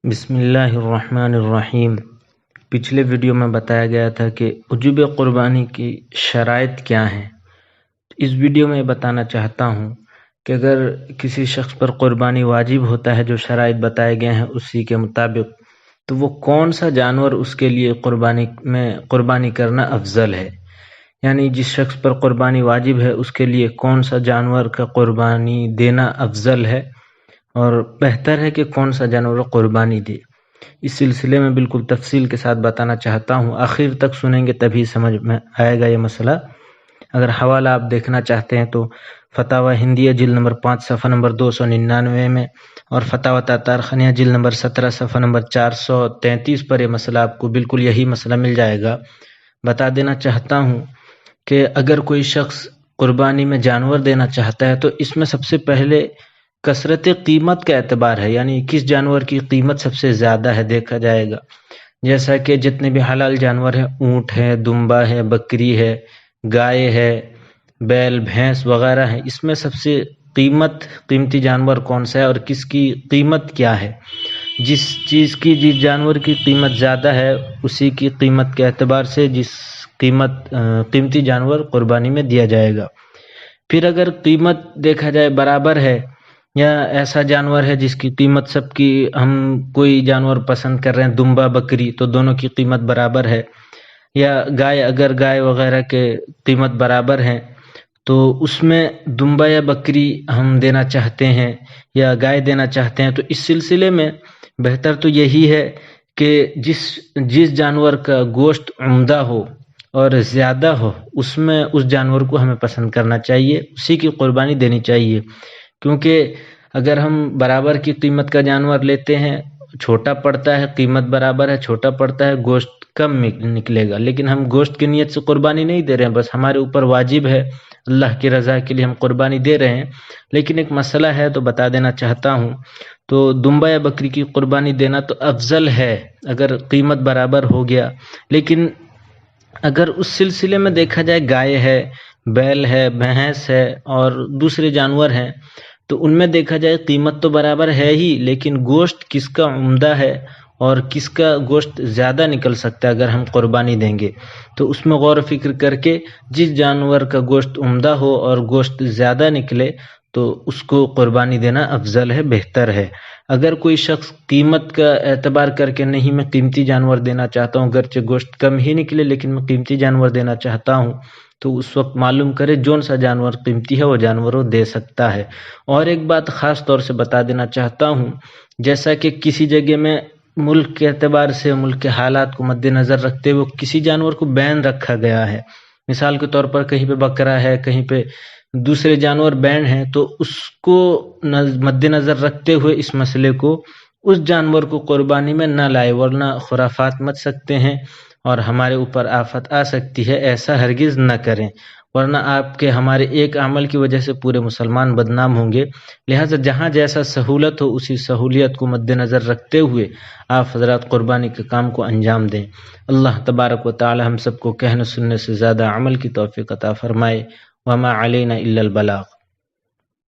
بسم اللہ الرحمن الرحیم۔ پچھلے ویڈیو میں بتایا گیا تھا کہ وجوب قربانی کی شرائط کیا ہیں۔ اس ویڈیو میں بتانا چاہتا ہوں کہ اگر کسی شخص پر قربانی واجب ہوتا ہے جو شرائط بتائے گئے ہیں اسی کے مطابق، تو وہ کون سا جانور اس کے لیے قربانی کرنا افضل ہے، یعنی جس شخص پر قربانی واجب ہے اس کے لیے کون سا جانور کا قربانی دینا افضل ہے اور بہتر ہے کہ کون سا جانور قربانی دے۔ اس سلسلے میں بالکل تفصیل کے ساتھ بتانا چاہتا ہوں، آخر تک سنیں گے تبھی سمجھ میں آئے گا یہ مسئلہ۔ اگر حوالہ آپ دیکھنا چاہتے ہیں تو فتاوی ہندیہ جلد نمبر 5 صفحہ نمبر 299 میں، اور فتاوی تاتار خانیہ جلد نمبر 17 صفحہ نمبر 433 پر یہ مسئلہ آپ کو بالکل یہی مسئلہ مل جائے گا۔ بتا دینا چاہتا ہوں کہ اگر کوئی شخص قربانی میں جانور دینا چاہتا ہے تو اس میں سب سے پہلے کثرت قیمت کا اعتبار ہے، یعنی کس جانور کی قیمت سب سے زیادہ ہے دیکھا جائے گا۔ جیسا کہ جتنے بھی حلال جانور ہیں، اونٹ ہے، دمبا ہے، بکری ہے، گائے ہے، بیل بھینس وغیرہ ہیں، اس میں سب سے قیمتی جانور کون سا ہے اور کس کی قیمت کیا ہے۔ جس جانور کی قیمت زیادہ ہے اسی کی قیمت کے اعتبار سے قیمتی جانور قربانی میں دیا جائے گا۔ پھر اگر قیمت دیکھا جائے برابر ہے، یا ایسا جانور ہے جس کی قیمت سب کی، ہم کوئی جانور پسند کر رہے ہیں دمبا بکری تو دونوں کی قیمت برابر ہے، یا گائے، اگر گائے وغیرہ کے قیمت برابر ہیں تو اس میں دمبا یا بکری ہم دینا چاہتے ہیں یا گائے دینا چاہتے ہیں، تو اس سلسلے میں بہتر تو یہی ہے کہ جس جانور کا گوشت عمدہ ہو اور زیادہ ہو اس جانور کو ہمیں پسند کرنا چاہیے، اسی کی قربانی دینی چاہیے۔ کیونکہ اگر ہم برابر کی قیمت کا جانور لیتے ہیں، چھوٹا پڑتا ہے، قیمت برابر ہے، چھوٹا پڑتا ہے، گوشت کم نکلے گا، لیکن ہم گوشت کی نیت سے قربانی نہیں دے رہے ہیں، بس ہمارے اوپر واجب ہے، اللہ کی رضا کے لیے ہم قربانی دے رہے ہیں۔ لیکن ایک مسئلہ ہے تو بتا دینا چاہتا ہوں، تو دمبا یا بکری کی قربانی دینا تو افضل ہے اگر قیمت برابر ہو گیا۔ لیکن اگر اس سلسلے میں دیکھا جائے گائے ہے، بیل ہے، بھینس ہے اور دوسرے جانور ہیں، تو ان میں دیکھا جائے قیمت تو برابر ہے ہی، لیکن گوشت کس کا عمدہ ہے اور کس کا گوشت زیادہ نکل سکتا ہے اگر ہم قربانی دیں گے، تو اس میں غور و فکر کر کے جس جانور کا گوشت عمدہ ہو اور گوشت زیادہ نکلے تو اس کو قربانی دینا افضل ہے، بہتر ہے۔ اگر کوئی شخص قیمت کا اعتبار کر کے نہیں، میں قیمتی جانور دینا چاہتا ہوں، اگرچہ گوشت کم ہی نکلے لیکن میں قیمتی جانور دینا چاہتا ہوں، تو اس وقت معلوم کرے جون سا جانور قیمتی ہے وہ جانور وہ دے سکتا ہے۔ اور ایک بات خاص طور سے بتا دینا چاہتا ہوں، جیسا کہ کسی جگہ میں ملک کے اعتبار سے، ملک کے حالات کو مد نظر رکھتے ہوئے کسی جانور کو بین رکھا گیا ہے، مثال کے طور پر کہیں پہ بکرا ہے، کہیں پہ دوسرے جانور بین ہیں، تو اس کو مد نظر رکھتے ہوئے اس مسئلے کو، اس جانور کو قربانی میں نہ لائے، ورنہ خرافات مچ سکتے ہیں اور ہمارے اوپر آفت آ سکتی ہے، ایسا ہرگز نہ کریں، ورنہ آپ کے ہمارے ایک عمل کی وجہ سے پورے مسلمان بدنام ہوں گے۔ لہٰذا جہاں جیسا سہولت ہو اسی سہولیت کو مد نظر رکھتے ہوئے آپ حضرات قربانی کے کام کو انجام دیں۔ اللہ تبارک و تعالی ہم سب کو کہنے سننے سے زیادہ عمل کی توفیق عطا فرمائے۔ وما علینا الا البلاغ۔